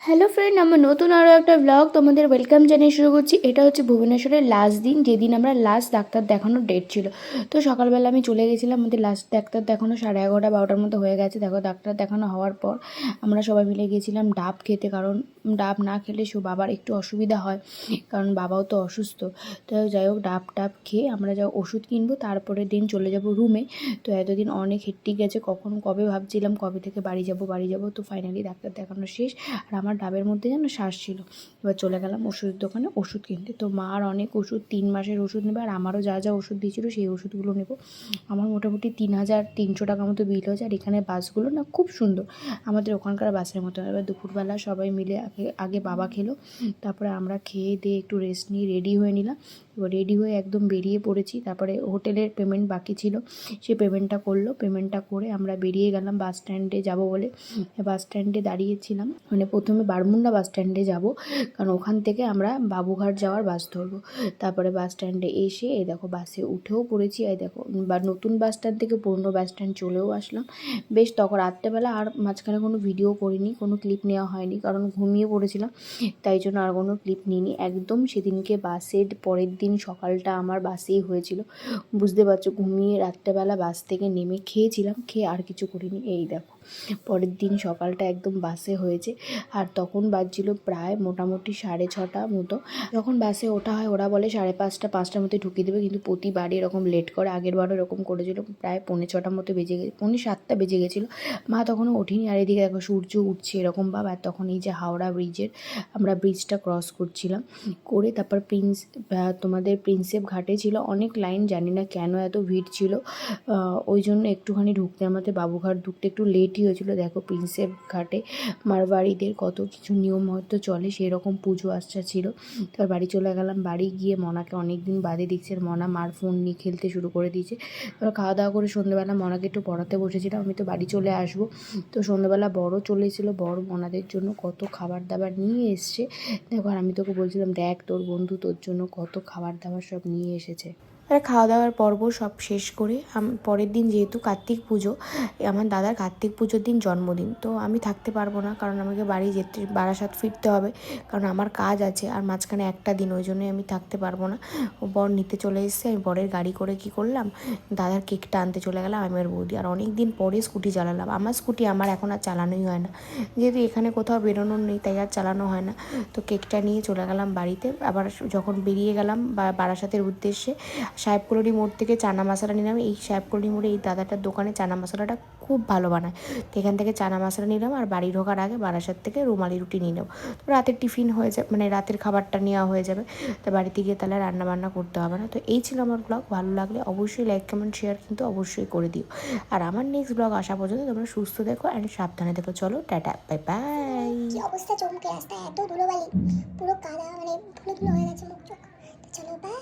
Hello friend, আমার নতুন আরও একটা ব্লগ তোমাদের ওয়েলকাম জানিয়ে শুরু করছি। এটা হচ্ছে ভুবনেশ্বরের লাস্ট দিন, যেদিন আমরা লাস্ট ডাক্তার দেখানোর ডেট ছিল। তো সকালবেলা আমি চলে গেছিলাম, আমাদের লাস্ট ডাক্তার দেখানো 11:30-12টার মতো হয়ে গেছে। দেখো, ডাক্তার দেখানো হওয়ার পর আমরা সবাই মিলে গিয়েছিলাম ডাব খেতে, কারণ ডাব না খেলে বাবার একটু অসুবিধা হয়, কারণ বাবাও তো অসুস্থ। তো যাই হোক, ডাব খেয়ে আমরা যা ওষুধ কিনবো, তারপরের দিন চলে যাব রুমে। তো এতদিন অনেক হেক্টিক গেছে, কবে ভাবছিলাম কবে থেকে বাড়ি যাব। তো ফাইনালি ডাক্তার দেখানো শেষ, আর আমার ডাবের মধ্যে যেন শ্বাস ছিল। এবার চলে গেলাম ওষুধের দোকানে ওষুধ কিনতে। তো মার অনেক ওষুধ, 3 মাসের ওষুধ নেবে, আর আমারও যা ওষুধ দিয়েছিল সেই ওষুধগুলো নেব। আমার মোটামুটি 3,300 টাকা মতো বিল হয়েছে। আর এখানে বাসগুলো না খুব সুন্দর, আমাদের ওখানকার বাসের মতো। এবার দুপুরবেলা সবাই মিলে আগে বাবা খেলো, তারপরে আমরা খেয়ে দিয়ে একটু রেস্ট নিয়ে রেডি হয়ে নিলাম। এবার রেডি হয়ে একদম বেরিয়ে পড়েছি। তারপরে হোটেলের পেমেন্ট বাকি ছিল, সেই পেমেন্টটা করে আমরা বেরিয়ে গেলাম বাস স্ট্যান্ডে যাব বলে। বাস স্ট্যান্ডে দাঁড়িয়েছিলাম, মানে প্রথমে বারমুন্ডা বাস স্ট্যান্ডে যাব, কারণ ওখান থেকে আমরা বাবুঘাট যাওয়ার বাস ধরবো। তারপরে বাস স্ট্যান্ডে এসে এই দেখো বাসে উঠেও পড়েছি। এই দেখো, বা নতুন বাস স্ট্যান্ড থেকে পুরনো বাস স্ট্যান্ড চলেও আসলাম। বেশ তখন রাত্রেবেলা আর মাঝখানে কোনো ভিডিও করিনি, কোনো ক্লিপ নেওয়া হয়নি, কারণ ঘুমিয়ে পড়েছিলাম, তাই জন্য আর কোনো ক্লিপ নিইনি। একদম সেদিনকে বাসের পরের দিন সকালটা আমার বাসেই হয়েছিল, বুঝতে পারছো। ঘুমিয়ে রাত্রেবেলা বাস থেকে নেমে খেয়েছিলাম, খেয়ে আর কিছু করিনি। এই দেখো, পরের দিন সকালটা একদম বাসে হয়েছে। আর তখন বাজছিল প্রায় মোটামুটি 6:30 মতো। যখন বাসে ওঠা হয় ওরা বলে 5:30, 5টার মধ্যে ঢুকিয়ে দেবে, কিন্তু প্রতিবারই এরকম লেট করে। আগেরবারও এরকম করেছিল, প্রায় 6:45 মতো বেজে গেছে, 6:45 বেজে গেছিলো। মা তখনও ওঠেনি। আর এদিকে দেখো সূর্য উঠছে এরকম ভাব। আর তখন এই যে হাওড়া ব্রিজের, আমরা ব্রিজটা ক্রস করছিলাম, করে তারপর তোমাদের প্রিন্সেপ ঘাটে ছিল অনেক লাইন, জানি না কেন এত ভিড় ছিল। ওই জন্য একটুখানি ঢুকতে, আমাদের বাবুঘাট ঢুকতে একটু লেটই হয়েছিল। দেখো প্রিন্সেপ ঘাটে মারবাড়িদের কত কিছু নিয়ম হয়তো চলে, সেরকম পুজো আচ্ছা ছিল। তার বাড়ি চলে গেলাম। বাড়ি গিয়ে মনাকে অনেক দিন বাদে দেখছি, আর মনা মার ফোন নিয়ে খেলতে শুরু করে দিয়েছে। এবার খাওয়া দাওয়া করে সন্ধ্যেবেলা মনাকে একটু পড়াতে বসেছিলাম, আমি তো বাড়ি চলে আসবো। তো সন্ধ্যেবেলা বড় চলে এসেছিলো, বড় মনাদের জন্য কত খাবার দাবার নিয়ে এসছে। দেখো, আর আমি তোকে বলছিলাম দেখ তোর বন্ধু তোর জন্য কত খাবার দাবার সব নিয়ে এসেছে। আর খাওয়া দাওয়ার পর্ব সব শেষ করে পরের দিন যেহেতু কার্তিক পুজো, আমার দাদার কার্তিক পুজোর দিন জন্মদিন, তো আমি থাকতে পারবো না, কারণ আমাকে বাড়ি যেতে বারাসাত ফিরতে হবে, কারণ আমার কাজ আছে। আর মাঝখানে একটা দিন, ওই জন্যই আমি থাকতে পারবো না। ও বর নিতে চলে এসেছে, আমি বরের গাড়ি করে কী করলাম, দাদার কেকটা আনতে চলে গেলাম আমি আর বৌদি। আর অনেক দিন পরে স্কুটি চালালাম। আমার স্কুটি আমার এখন আর চালানোই হয় না, যেহেতু এখানে কোথাও বেরোনোর নেই, তাই আর চালানো হয় না। তো কেকটা নিয়ে চলে গেলাম বাড়িতে। আবার যখন বেরিয়ে গেলাম বারাসাতের উদ্দেশ্যে, সাহেব কলোনি মোড় থেকে চানা মশলা নিলাম। এই সাহেব কলোনি মোড়ে এই দাদাটার দোকানে চানা মশলাটা খুব ভালো বানায়, তো এখান থেকে চানা মশলা নিলাম। আর বাড়ি ঢোকার আগে বারাসাত থেকে রুমালি রুটি নিয়ে নেব, তো রাতের টিফিন হয়ে যাবে, মানে রাতের খাবারটা নেওয়া হয়ে যাবে। তো বাড়িতে গিয়ে তাহলে রান্না বান্না করতে হবে না। তো এই ছিল আমার ব্লগ। ভালো লাগলে অবশ্যই লাইক কমেন্ট শেয়ার কিন্তু অবশ্যই করে দিও। আর আমার নেক্সট ব্লগ আসা পর্যন্ত তোমরা সুস্থ দেখো অ্যান্ড সাবধানে দেখো। চলো টাটা, বাই বাই। কি অবস্থা চমকে, রাস্তায় এত ধুলোবালি, পুরো কাদা, মানে ধুলো ধুলো হয়ে গেছে মুখ চোখ। চলো বাই।